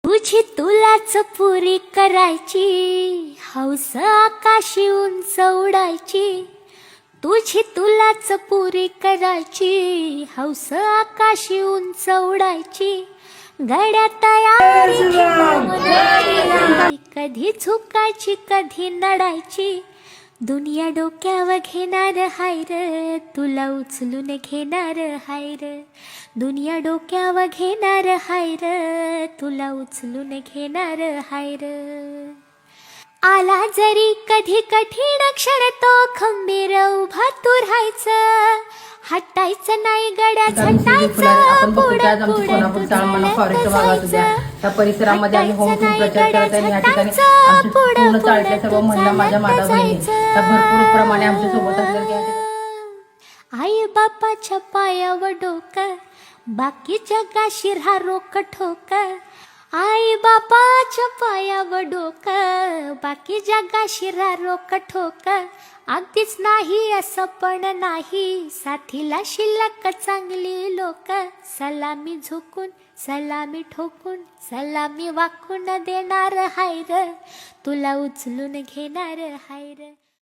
तुझी तुलाच पुरी करायची, हौस आकाशी उंच उडायची. तुझी तुलाच पुरी करायची, हौस आकाशी उंच उडायची. गड्या तयारी कधी झुकायची कधी नडायची. दुनिया डोक्यावर घेणार हाय र, तुला उचलून घेणार हाय र. दुनिया डोक्यावर घेणार हाय र, तुला उचलून घेणार हाय र. आला जरी कधी कठीण क्षण तो खंबीर उभा तू राहायचं. हटायचं नाही गड्या झटायचं, पुढं पुढं त्या परिसरामध्ये आम्ही होम टूर प्रचार करत आहे. या ठिकाणी आमच्या पूर्ण चाळीतल्या सर्व महिला माझ्या माता बहिणी त्या भरपूर प्रमाणे आमच्या सोबत असतात. आई बापाच्या पायावर डोकं, बाकी जगा शिरा रोक ठोक. आई बापाच्या पायावर डोकं, बाकी जगा शिरा रोक ठोक. अगदीच नाही असं पण नाही, साथीला शिल्लक चांगली लोक. सलामी झुकून सलामी ठोकून सलामी वाकून देणार हाय र, तुला उचलून घेणार हाय र.